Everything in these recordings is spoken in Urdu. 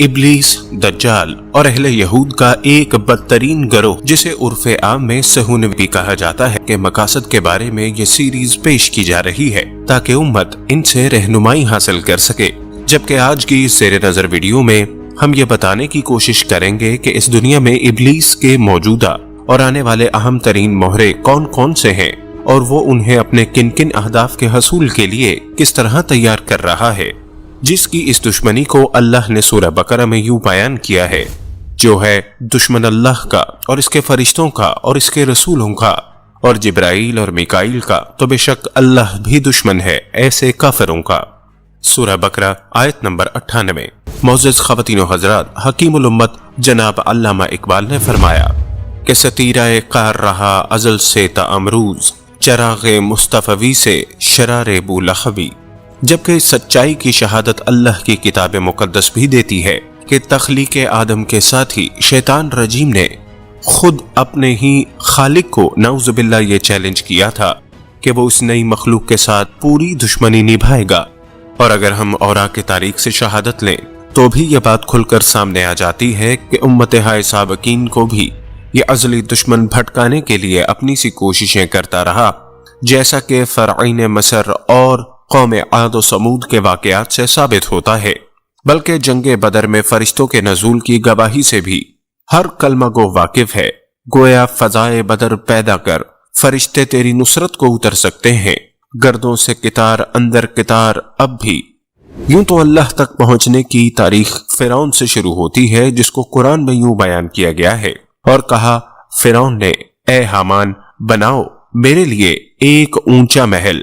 ابلیس، دجال اور اہل یہود کا ایک بدترین گروہ جسے عرف عام میں صہیونی بھی کہا جاتا ہے کے مقاصد کے بارے میں یہ سیریز پیش کی جا رہی ہے تاکہ امت ان سے رہنمائی حاصل کر سکے، جبکہ آج کی اس زیر نظر ویڈیو میں ہم یہ بتانے کی کوشش کریں گے کہ اس دنیا میں ابلیس کے موجودہ اور آنے والے اہم ترین مہرے کون کون سے ہیں اور وہ انہیں اپنے کن کن اہداف کے حصول کے لیے کس طرح تیار کر رہا ہے، جس کی اس دشمنی کو اللہ نے سورہ بقرہ میں یوں بیان کیا ہے، جو ہے دشمن اللہ کا اور اس کے فرشتوں کا اور اس کے رسولوں کا اور جبرائیل اور میکائیل کا، تو بے شک اللہ بھی دشمن ہے ایسے کافروں کا۔ سورہ بقرہ آیت نمبر 98۔ معزز خواتین و حضرات، حکیم الامت جناب علامہ اقبال نے فرمایا کہ ستیرہ قہر رہا ازل سے تا امروز، چراغ مصطفی سے شرار بولہبی، جبکہ سچائی کی شہادت اللہ کی کتاب مقدس بھی دیتی ہے کہ تخلیق آدم کے ساتھ ہی شیطان رجیم نے خود اپنے ہی خالق کو نعوذ باللہ یہ چیلنج کیا تھا کہ وہ اس نئی مخلوق کے ساتھ پوری دشمنی نبھائے گا، اور اگر ہم اوراق تاریخ سے شہادت لیں تو بھی یہ بات کھل کر سامنے آ جاتی ہے کہ امت ہائے سابقین کو بھی یہ ازلی دشمن بھٹکانے کے لیے اپنی سی کوششیں کرتا رہا، جیسا کہ فرعین مصر اور قوم عاد و سمود کے واقعات سے ثابت ہوتا ہے، بلکہ جنگ بدر میں فرشتوں کے نزول کی گواہی سے بھی ہر کلمہ گو واقف ہے، گویا فضائے بدر پیدا کر فرشتے تیری نصرت کو اتر سکتے ہیں، گردوں سے کتار اندر کتار اب بھی۔ یوں تو اللہ تک پہنچنے کی تاریخ فرعون سے شروع ہوتی ہے، جس کو قرآن میں یوں بیان کیا گیا ہے اور کہا فرعون نے، اے حامان بناؤ میرے لیے ایک اونچا محل،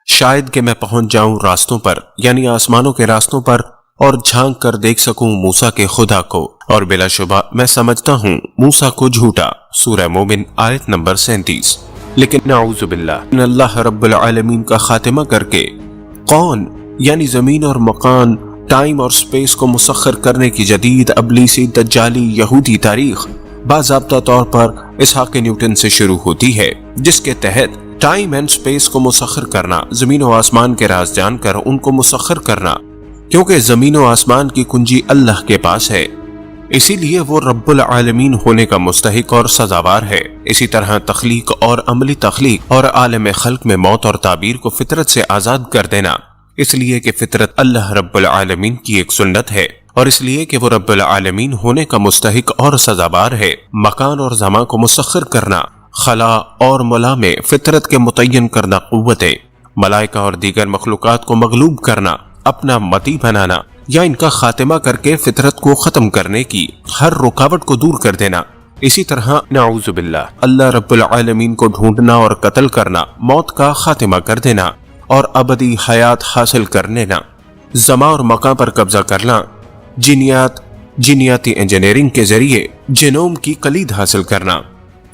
شاید کہ میں پہنچ جاؤں راستوں پر، یعنی آسمانوں کے راستوں پر، اور جھانک کر دیکھ سکوں موسیٰ کے خدا کو، اور بلا شبہ میں سمجھتا ہوں موسیٰ کو جھوٹا۔ سورہ مومن آیت نمبر 37۔ لیکن نعوذ باللہ، اللہ رب العالمین کا خاتمہ کر کے کون، یعنی زمین اور مکان، ٹائم اور سپیس کو مسخر کرنے کی جدید ابلیسی دجالی یہودی تاریخ باضابطہ طور پر اسحاق نیوٹن سے شروع ہوتی ہے، جس کے تحت ٹائم اینڈ سپیس کو مسخر کرنا، زمین و آسمان کے راز جان کر ان کو مسخر کرنا، کیونکہ زمین و آسمان کی کنجی اللہ کے پاس ہے، اسی لیے وہ رب العالمین ہونے کا مستحق اور سزاوار ہے۔ اسی طرح تخلیق اور عملی تخلیق اور عالم خلق میں موت اور تعبیر کو فطرت سے آزاد کر دینا، اس لیے کہ فطرت اللہ رب العالمین کی ایک سنت ہے، اور اس لیے کہ وہ رب العالمین ہونے کا مستحق اور سزاوار ہے۔ مکان اور زمان کو مسخر کرنا، خلا اور ملا میں فطرت کے متعین کردہ قوتیں، ملائکہ اور دیگر مخلوقات کو مغلوب کرنا، اپنا متی بنانا یا ان کا خاتمہ کر کے فطرت کو ختم کرنے کی ہر رکاوٹ کو دور کر دینا۔ اسی طرح نعوذ باللہ، اللہ رب العالمین کو ڈھونڈنا اور قتل کرنا، موت کا خاتمہ کر دینا اور ابدی حیات حاصل کر لینا، زمان اور مکان پر قبضہ کرنا، جینیاتی انجینئرنگ کے ذریعے جینوم کی کلید حاصل کرنا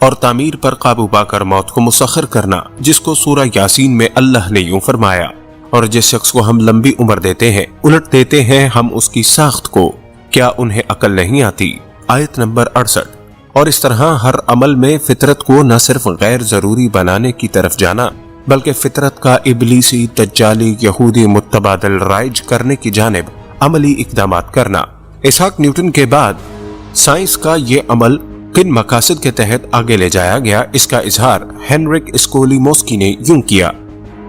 اور تعمیر پر قابو پا کر موت کو مسخر کرنا، جس کو سورہ یاسین میں اللہ نے یوں فرمایا، اور جس شخص کو ہم لمبی عمر دیتے ہیں الٹ دیتے ہیں ہم اس کی ساخت کو، کیا انہیں عقل نہیں آتی؟ آیت نمبر 68۔ اور اس طرح ہر عمل میں فطرت کو نہ صرف غیر ضروری بنانے کی طرف جانا، بلکہ فطرت کا ابلیسی دجالی یہودی متبادل رائج کرنے کی جانب عملی اقدامات کرنا۔ اسحاق نیوٹن کے بعد سائنس کا یہ عمل کن مقاصد کے تحت آگے لے جایا گیا، اس کا اظہار ہینرک اسکولیموسکی نے یوں کیا: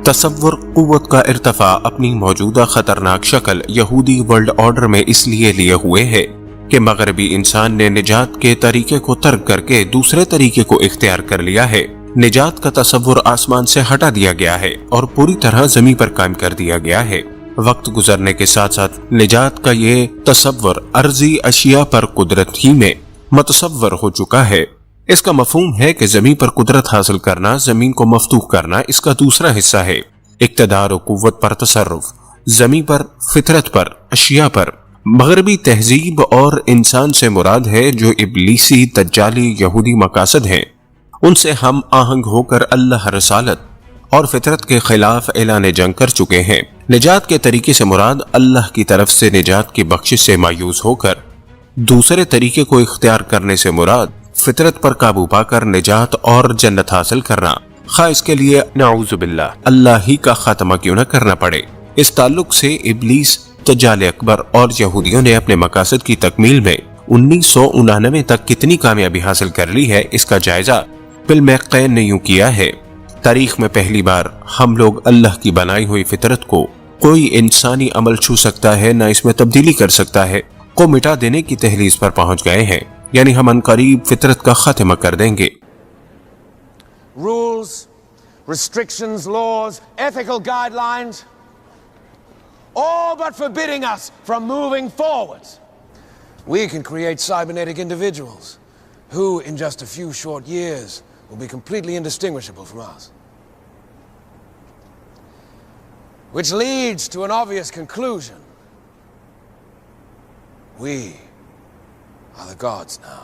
تصور قوت کا ارتفاع اپنی موجودہ خطرناک شکل یہودی ورلڈ آرڈر میں اس لیے لیے ہوئے ہے کہ مغربی انسان نے نجات کے طریقے کو ترک کر کے دوسرے طریقے کو اختیار کر لیا ہے۔ نجات کا تصور آسمان سے ہٹا دیا گیا ہے اور پوری طرح زمین پر قائم کر دیا گیا ہے۔ وقت گزرنے کے ساتھ ساتھ نجات کا یہ تصور ارضی اشیاء پر قدرت ہی میں متصور ہو چکا ہے۔ اس کا مفہوم ہے کہ زمین پر قدرت حاصل کرنا، زمین کو مفتوح کرنا اس کا دوسرا حصہ ہے۔ اقتدار و قوت پر تصرف، زمین پر، فطرت پر، اشیاء پر۔ مغربی تہذیب اور انسان سے مراد ہے جو ابلیسی دجالی یہودی مقاصد ہیں، ان سے ہم آہنگ ہو کر اللہ رسالت اور فطرت کے خلاف اعلان جنگ کر چکے ہیں۔ نجات کے طریقے سے مراد اللہ کی طرف سے نجات کی بخشش سے مایوس ہو کر دوسرے طریقے کو اختیار کرنے سے مراد فطرت پر قابو پا کر نجات اور جنت حاصل کرنا، خواہ اس کے لیے نعوذ باللہ اللہ ہی کا خاتمہ کیوں نہ کرنا پڑے۔ اس تعلق سے ابلیس دجال اکبر اور یہودیوں نے اپنے مقاصد کی تکمیل میں 1999 تک کتنی کامیابی حاصل کر لی ہے، اس کا جائزہ بل میقین نے یوں کیا ہے: تاریخ میں پہلی بار ہم لوگ اللہ کی بنائی ہوئی فطرت کو کوئی انسانی عمل چھو سکتا ہے نہ اس میں تبدیلی کر سکتا ہے کو مٹا دینے کی تہلیز پر پہنچ گئے ہیں، یعنی ہم عنقریب فطرت کا خاتمہ کر دیں گے۔ Rules, restrictions, laws, ethical guidelines, all but forbidding us from moving forward. We can create cybernetic individuals who, in just a few short years, will be completely indistinguishable from us. Which leads to an obvious conclusion. We are the gods now.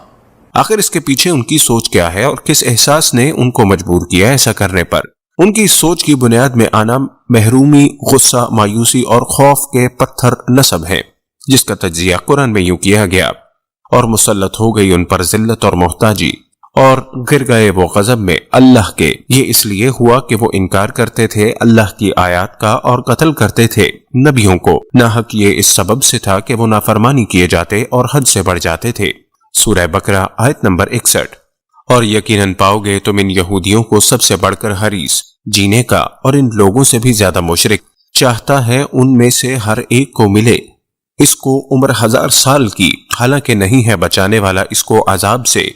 آخر اس کے پیچھے ان کی سوچ کیا ہے اور کس احساس نے ان کو مجبور کیا ایسا کرنے پر؟ ان کی سوچ کی بنیاد میں آنا محرومی، غصہ، مایوسی اور خوف کے پتھر نصب ہیں، جس کا تجزیہ قرآن میں یوں کیا گیا: اور مسلط ہو گئی ان پر ذلت اور محتاجی، اور گر گئے وہ غضب میں اللہ کے، یہ اس لیے ہوا کہ وہ انکار کرتے تھے اللہ کی آیات کا اور قتل کرتے تھے نبیوں کو، ناحق یہ اس سبب سے تھا کہ وہ نافرمانی کیے جاتے اور حد سے بڑھ جاتے تھے۔ سورہ بقرہ آیت نمبر 61۔ اور یقیناً پاؤ گے تم ان یہودیوں کو سب سے بڑھ کر حریص جینے کا اور ان لوگوں سے بھی زیادہ مشرک، چاہتا ہے ان میں سے ہر ایک کو ملے اس کو عمر 1000 سال کی، حالانکہ نہیں ہے بچانے والا اس کو عذاب سے،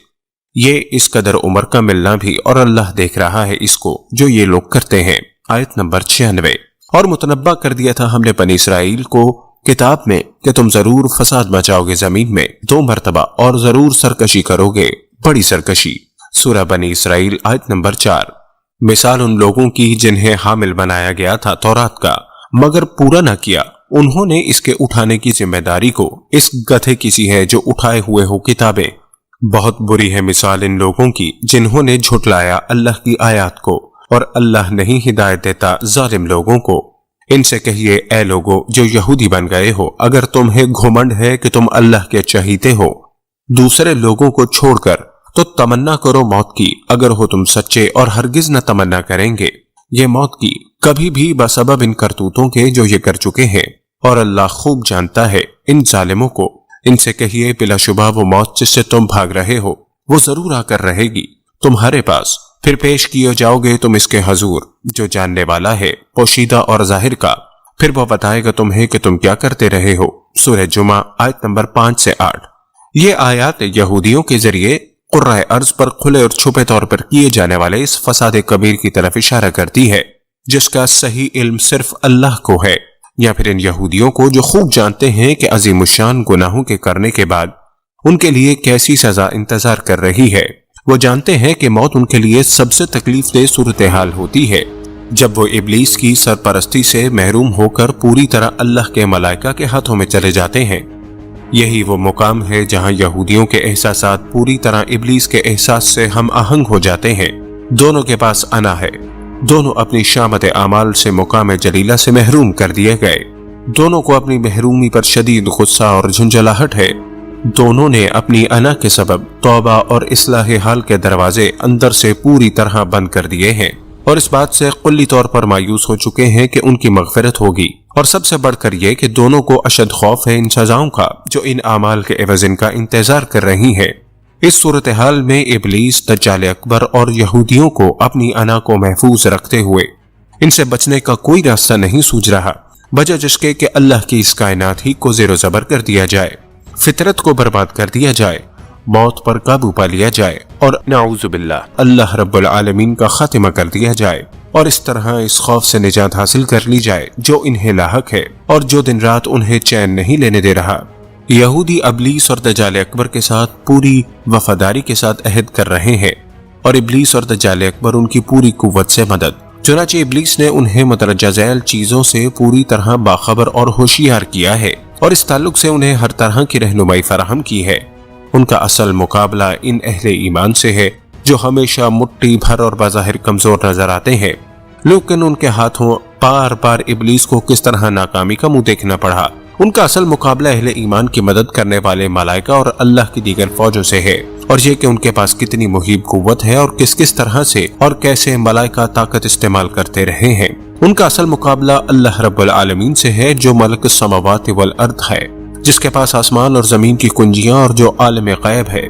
یہ اس قدر عمر کا ملنا بھی، اور اللہ دیکھ رہا ہے اس کو جو یہ لوگ کرتے ہیں۔ آیت نمبر 96۔ اور متنبع کر دیا تھا ہم نے بنی اسرائیل کو کتاب میں کہ تم ضرور فساد مچاؤ گے زمین میں 2 مرتبہ اور ضرور سرکشی کرو گے، بڑی سرکشی۔ سورہ بنی اسرائیل آیت نمبر 4۔ مثال ان لوگوں کی جنہیں حامل بنایا گیا تھا تورات کا مگر پورا نہ کیا، انہوں نے اس کے اٹھانے کی ذمہ داری کو اس گدھے کی سی ہے جو اٹھائے ہوئے ہو کتابیں۔ بہت بری ہے مثال ان لوگوں کی جنہوں نے جھٹلایا اللہ کی آیات کو، اور اللہ نہیں ہدایت دیتا ظالم لوگوں کو۔ ان سے کہیے اے لوگو جو یہودی بن گئے ہو، اگر تمہیں گھمنڈ ہے کہ تم اللہ کے چہیتے ہو دوسرے لوگوں کو چھوڑ کر، تو تمنا کرو موت کی اگر ہو تم سچے، اور ہرگز نہ تمنا کریں گے یہ موت کی کبھی بھی بسبب ان کرتوتوں کے جو یہ کر چکے ہیں، اور اللہ خوب جانتا ہے ان ظالموں کو۔ ان سے کہیے بلا شبہ وہ موت جس سے تم بھاگ رہے ہو وہ ضرور آ کر رہے گی تمہارے پاس، پھر پیش کیے جاؤ گے تم اس کے حضور جو جاننے والا ہے پوشیدہ اور ظاہر کا، پھر وہ بتائے گا تمہیں کہ تم کیا کرتے رہے ہو۔ سورہ جمعہ آیت نمبر 5 سے 8۔ یہ آیات یہودیوں کے ذریعے قرۂ ارض پر کھلے اور چھپے طور پر کیے جانے والے اس فساد کبیر کی طرف اشارہ کرتی ہے جس کا صحیح علم صرف اللہ کو ہے، یا پھر ان یہودیوں کو جو خوب جانتے ہیں کہ عظیم الشان گناہوں کے کرنے کے بعد ان کے لیے کیسی سزا انتظار کر رہی ہے۔ وہ جانتے ہیں کہ موت ان کے لیے سب سے تکلیف دہ صورتحال ہوتی ہے جب وہ ابلیس کی سرپرستی سے محروم ہو کر پوری طرح اللہ کے ملائکہ کے ہاتھوں میں چلے جاتے ہیں۔ یہی وہ مقام ہے جہاں یہودیوں کے احساسات پوری طرح ابلیس کے احساس سے ہم آہنگ ہو جاتے ہیں۔ دونوں کے پاس انا ہے، دونوں اپنی شامت اعمال سے مقام جلیلہ سے محروم کر دیے گئے، دونوں کو اپنی محرومی پر شدید غصہ اور جھنجھلاہٹ ہے، دونوں نے اپنی انا کے سبب توبہ اور اصلاح حال کے دروازے اندر سے پوری طرح بند کر دیے ہیں، اور اس بات سے کلی طور پر مایوس ہو چکے ہیں کہ ان کی مغفرت ہوگی، اور سب سے بڑھ کر یہ کہ دونوں کو اشد خوف ہے ان سزاؤں کا جو ان اعمال کے عوض ان کا انتظار کر رہی ہیں۔ اس صورتحال میں ابلیس، دجال اکبر اور یہودیوں کو اپنی انا کو محفوظ رکھتے ہوئے ان سے بچنے کا کوئی راستہ نہیں سوچ رہا، بجا جس کے کہ اللہ کی اس کائنات ہی کو زیر و زبر کر دیا جائے، فطرت کو برباد کر دیا جائے، موت پر قابو پا لیا جائے، اور نعوذ باللہ اللہ رب العالمین کا خاتمہ کر دیا جائے، اور اس طرح اس خوف سے نجات حاصل کر لی جائے جو انہیں لاحق ہے اور جو دن رات انہیں چین نہیں لینے دے رہا۔ یہودی ابلیس اور دجال اکبر کے ساتھ پوری وفاداری کے ساتھ عہد کر رہے ہیں، اور ابلیس اور دجال اکبر ان کی پوری قوت سے مدد۔ چنانچہ ابلیس نے انہیں مترجہ ذیل چیزوں سے پوری طرح باخبر اور ہوشیار کیا ہے، اور اس تعلق سے انہیں ہر طرح کی رہنمائی فراہم کی ہے۔ ان کا اصل مقابلہ ان اہل ایمان سے ہے جو ہمیشہ مٹھی بھر اور بظاہر کمزور نظر آتے ہیں، لیکن ان کے ہاتھوں بار بار ابلیس کو کس طرح ناکامی کا منہ دیکھنا پڑا۔ ان کا اصل مقابلہ اہل ایمان کی مدد کرنے والے ملائکہ اور اللہ کی دیگر فوجوں سے ہے، اور یہ کہ ان کے پاس کتنی مہیب قوت ہے اور کس کس طرح سے اور کیسے ملائکہ طاقت استعمال کرتے رہے ہیں۔ ان کا اصل مقابلہ اللہ رب العالمین سے ہے جو ملک السماوات والارض ہے، جس کے پاس آسمان اور زمین کی کنجیاں اور جو عالم غیب ہے۔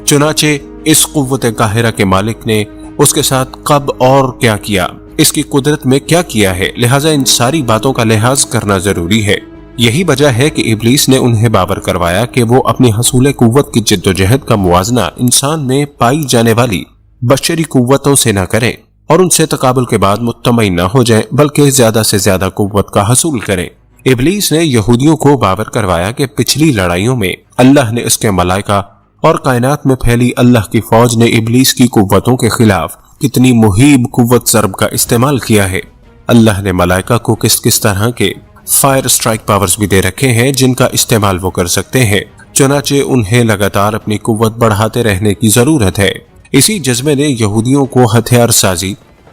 چنانچہ اس قوت قاہرہ کے مالک نے اس کے ساتھ کب اور کیا کیا، اس کی قدرت میں کیا کیا ہے، لہٰذا ان ساری باتوں کا لحاظ کرنا ضروری ہے۔ یہی وجہ ہے کہ ابلیس نے انہیں باور کروایا کہ وہ اپنی حصول قوت کی جد و جہد کا موازنہ انسان میں پائی جانے والی بشری قوتوں سے نہ کریں اور ان سے تقابل کے بعد مطمئن نہ ہو جائیں، بلکہ زیادہ سے زیادہ قوت کا حصول کریں۔ ابلیس نے یہودیوں کو باور کروایا کہ پچھلی لڑائیوں میں اللہ نے اس کے ملائکہ اور کائنات میں پھیلی اللہ کی فوج نے ابلیس کی قوتوں کے خلاف کتنی مہیب قوت ضرب کا استعمال کیا ہے۔ اللہ نے ملائکہ کو کس طرح کے فائر سٹرائک پاورز بھی دے رکھے ہیں جن کا استعمال وہ کر سکتے ہیں، چنانچہ انہیں لگاتار اپنی قوت بڑھاتے رہنے کی ضرورت ہے۔ اسی جذبے نے یہودیوں کو ہتھیار سازی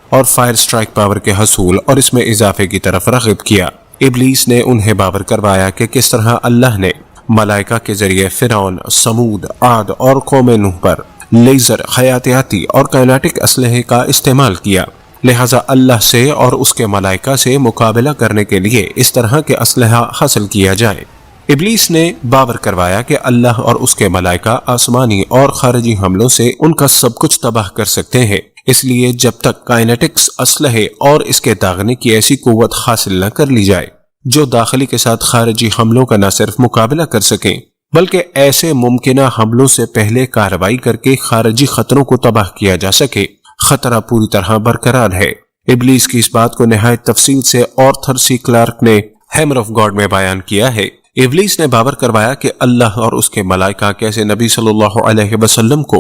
اور فائر سٹرائک پاور کے حصول اور اس میں اضافے کی طرف راغب کیا۔ ابلیس نے انہیں باور کروایا کہ کس طرح اللہ نے ملائکہ کے ذریعے فرعون، سمود، عاد اور قوم نوح پر لیزر، حیاتیاتی اور کائنیٹک اسلحے کا استعمال کیا، لہٰذا اللہ سے اور اس کے ملائکہ سے مقابلہ کرنے کے لیے اس طرح کے اسلحہ حاصل کیا جائے۔ ابلیس نے باور کروایا کہ اللہ اور اس کے ملائکہ آسمانی اور خارجی حملوں سے ان کا سب کچھ تباہ کر سکتے ہیں، اس لیے جب تک کائنیٹکس اسلحے اور اس کے داغنے کی ایسی قوت حاصل نہ کر لی جائے جو داخلی کے ساتھ خارجی حملوں کا نہ صرف مقابلہ کر سکیں بلکہ ایسے ممکنہ حملوں سے پہلے کارروائی کر کے خارجی خطروں کو تباہ کیا جا سکے، خطرہ پوری طرح برقرار ہے۔ ابلیس کی اس بات کو نہایت تفصیل سے آرتھر سی کلارک نے ہیمر آف گاڈ میں بیان کیا ہے۔ ابلیس نے باور کروایا کہ اللہ اور اس کے ملائکہ کیسے نبی صلی اللہ علیہ وسلم کو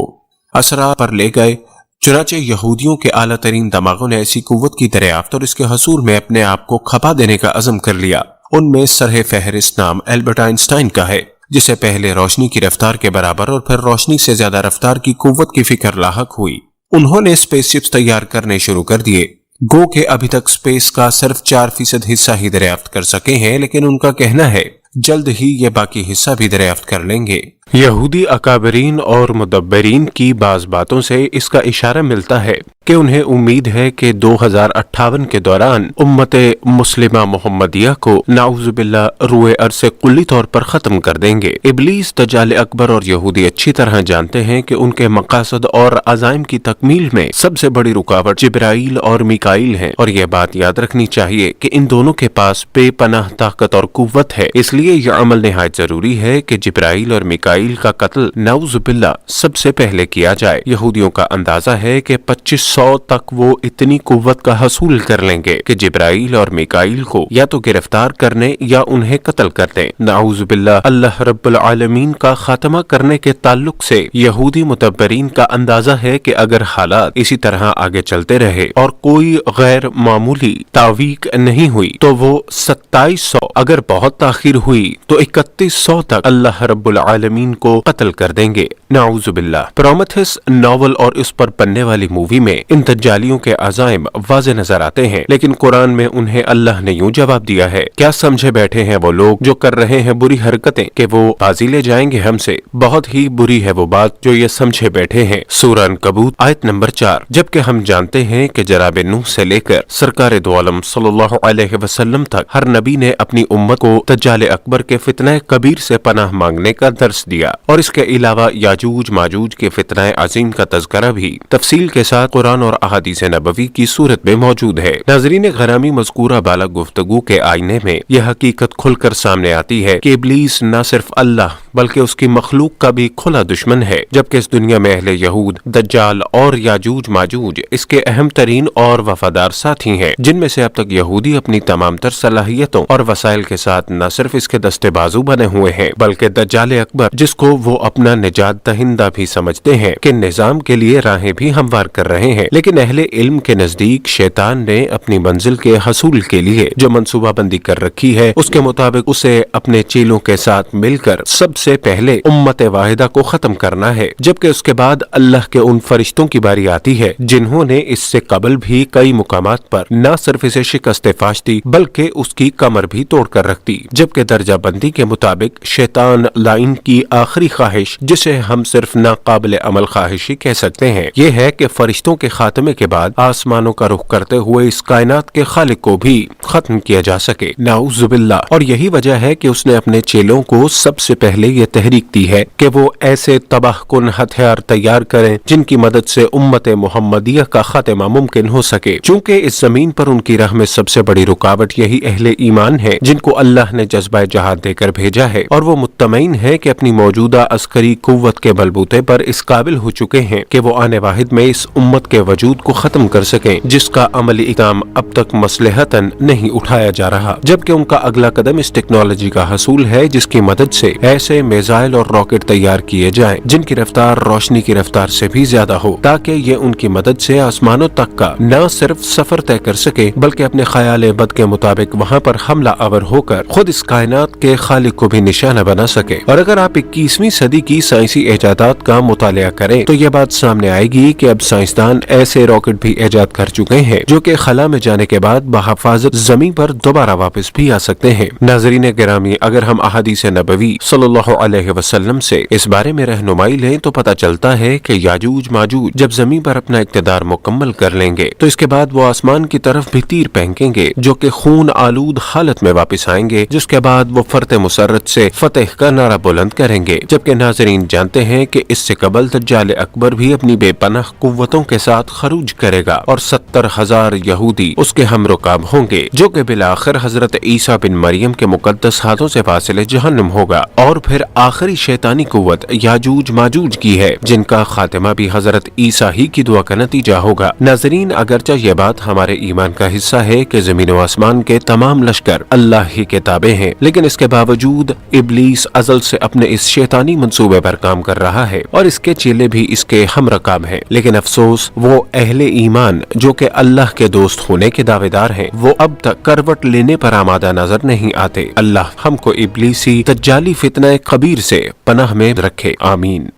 اسرا پر لے گئے، چنانچہ یہودیوں کے اعلیٰ ترین دماغوں نے ایسی قوت کی دریافت اور اس کے حصول میں اپنے آپ کو کھپا دینے کا عزم کر لیا۔ ان میں سرِ فہرست نام البرٹ آئنسٹائن کا ہے، جسے پہلے روشنی کی رفتار کے برابر اور پھر روشنی سے زیادہ رفتار کی قوت کی فکر لاحق ہوئی۔ انہوں نے اسپیس شپس تیار کرنے شروع کر دیے، گو کہ ابھی تک اسپیس کا صرف 4% حصہ ہی دریافت کر سکے ہیں، لیکن ان کا کہنا ہے جلد ہی یہ باقی حصہ بھی دریافت کر لیں گے۔ یہودی اکابرین اور مدبرین کی بعض باتوں سے اس کا اشارہ ملتا ہے کہ انہیں امید ہے کہ 2058 کے دوران امت مسلمہ محمدیہ کو نعوذ باللہ روئے ارض سے کلی طور پر ختم کر دیں گے۔ ابلیس، دجال اکبر اور یہودی اچھی طرح جانتے ہیں کہ ان کے مقاصد اور عزائم کی تکمیل میں سب سے بڑی رکاوٹ جبرائیل اور میکائیل ہیں، اور یہ بات یاد رکھنی چاہیے کہ ان دونوں کے پاس بے پناہ طاقت اور قوت ہے، اس لیے یہ عمل نہایت ضروری ہے کہ جبرائیل اور میکائیل کا قتل نعوذ باللہ سب سے پہلے کیا جائے۔ یہودیوں کا اندازہ ہے کہ 2500 تک وہ اتنی قوت کا حصول کر لیں گے کہ جبرائیل اور میکائیل کو یا تو گرفتار کرنے یا انہیں قتل کر دیں۔ نعوذ باللہ اللہ رب العالمین کا خاتمہ کرنے کے تعلق سے یہودی متبرین کا اندازہ ہے کہ اگر حالات اسی طرح آگے چلتے رہے اور کوئی غیر معمولی تعویق نہیں ہوئی تو وہ 2700، اگر بہت تاخیر ہوئی تو 3100 تک اللہ رب العالمین کو قتل کر دیں گے۔ نعوذ باللہ۔ پرومیتھس ناول اور اس پر بننے والی مووی میں ان دجالیوں کے عزائم واضح نظر آتے ہیں، لیکن قرآن میں انہیں اللہ نے یوں جواب دیا ہے، کیا سمجھے بیٹھے ہیں وہ لوگ جو کر رہے ہیں بری حرکتیں کہ وہ بازی لے جائیں گے ہم سے؟ بہت ہی بری ہے وہ بات جو یہ سمجھے بیٹھے ہیں۔ سورہ عنکبوت آیت نمبر 4۔ جبکہ ہم جانتے ہیں کہ جناب نوح سے لے کر سرکار دو عالم صلی اللہ علیہ وسلم تک ہر نبی نے اپنی امت کو دجال اکبر کے فتنہ کبیر سے پناہ مانگنے کا درس دیا، اور اس کے علاوہ یاجوج ماجوج کے فتنہ عظیم کا تذکرہ بھی تفصیل کے ساتھ قرآن اور احادیث نبوی کی صورت میں موجود ہے۔ ناظرین گرامی، مذکورہ بالا گفتگو کے آئینے میں یہ حقیقت کھل کر سامنے آتی ہے کہ ابلیس نہ صرف اللہ بلکہ اس کی مخلوق کا بھی کھلا دشمن ہے، جبکہ اس دنیا میں اہل یہود، دجال اور یاجوج ماجوج اس کے اہم ترین اور وفادار ساتھی ہیں، جن میں سے اب تک یہودی اپنی تمام تر صلاحیتوں اور وسائل کے ساتھ نہ صرف اس کے دستے بازو بنے ہوئے ہیں بلکہ دجال اکبر، جس کو وہ اپنا نجات دہندہ بھی سمجھتے ہیں، کہ نظام کے لیے راہیں بھی ہموار کر رہے ہیں، لیکن اہل علم کے نزدیک شیطان نے اپنی منزل کے حصول کے لیے جو منصوبہ بندی کر رکھی ہے اس کے مطابق اسے اپنے چیلوں کے ساتھ مل کر سب سے پہلے امت واحدہ کو ختم کرنا ہے، جبکہ اس کے بعد اللہ کے ان فرشتوں کی باری آتی ہے جنہوں نے اس سے قبل بھی کئی مقامات پر نہ صرف اسے شکست فاش دی بلکہ اس کی کمر بھی توڑ کر رکھ دی، جبکہ درجہ بندی کے مطابق شیطان لائن کی آخری خواہش، جسے ہم صرف ناقابل عمل خواہشی کہہ سکتے ہیں، یہ ہے کہ فرشتوں کے خاتمے کے بعد آسمانوں کا رخ کرتے ہوئے اس کائنات کے خالق کو بھی ختم کیا جا سکے، نعوذ باللہ۔ اور یہی وجہ ہے کہ اس نے اپنے چیلوں کو سب سے پہلے یہ تحریک دی ہے کہ وہ ایسے تباہ کن ہتھیار تیار کریں جن کی مدد سے امت محمدیہ کا خاتمہ ممکن ہو سکے، چونکہ اس زمین پر ان کی راہ میں سب سے بڑی رکاوٹ یہی اہل ایمان ہے جن کو اللہ نے جذبہ جہاد دے کر بھیجا ہے، اور وہ مطمئن ہے کہ اپنی موجودہ عسکری قوت کے بلبوتے پر اس قابل ہو چکے ہیں کہ وہ آنے واحد میں اس امت کے وجود کو ختم کر سکیں، جس کا عملی اقدام اب تک مصلحتاً نہیں اٹھایا جا رہا، جبکہ ان کا اگلا قدم اس ٹیکنالوجی کا حصول ہے جس کی مدد سے ایسے میزائل اور راکٹ تیار کیے جائیں جن کی رفتار روشنی کی رفتار سے بھی زیادہ ہو، تاکہ یہ ان کی مدد سے آسمانوں تک کا نہ صرف سفر طے کر سکے بلکہ اپنے خیال بد کے مطابق وہاں پر حملہ آور ہو کر خود اس کائنات کے خالق کو بھی نشانہ بنا سکے۔ اور اگر آپ 21ویں صدی کی سائنسی ایجادات کا مطالعہ کریں تو یہ بات سامنے آئے گی کہ اب سائنسدان ایسے راکٹ بھی ایجاد کر چکے ہیں جو کہ خلا میں جانے کے بعد بحفاظت زمین پر دوبارہ واپس بھی آ سکتے ہیں۔ ناظرین گرامی، اگر ہم احادیث نبوی صلی اللہ علیہ وسلم سے اس بارے میں رہنمائی لیں تو پتہ چلتا ہے کہ یاجوج ماجوج جب زمین پر اپنا اقتدار مکمل کر لیں گے تو اس کے بعد وہ آسمان کی طرف بھی تیر پھینکیں گے جو کہ خون آلود حالت میں واپس آئیں گے، جس کے بعد وہ فرت مسرت سے فتح کا نعرہ بلند کریں گے، جبکہ ناظرین جانتے ہیں کہ اس سے قبل دجال اکبر بھی اپنی بے پناہ قوتوں کے ساتھ خروج کرے گا اور 70,000 یہودی اس کے ہم رکاب ہوں گے، جو کہ بالآخر حضرت عیسیٰ بن مریم کے مقدس ہاتھوں سے فاصل جہنم ہوگا، اور پھر آخری شیطانی قوت یاجوج ماجوج کی ہے جن کا خاتمہ بھی حضرت عیسیٰ ہی کی دعا کا نتیجہ ہوگا۔ ناظرین، اگرچہ یہ بات ہمارے ایمان کا حصہ ہے کہ زمین و آسمان کے تمام لشکر اللہ ہی کے تابع ہیں، لیکن اس کے باوجود ابلیس ازل سے اپنے اس شیطانی منصوبے پر کام کر رہا ہے اور اس کے چیلے بھی اس کے ہم رکاب ہیں، لیکن افسوس وہ اہل ایمان جو کہ اللہ کے دوست ہونے کے دعوے دار ہیں وہ اب تک کروٹ لینے پر آمادہ نظر نہیں آتے۔ اللہ ہم کو ابلیسی دجالی فتنہ خبیر سے پناہ میں رکھے، آمین۔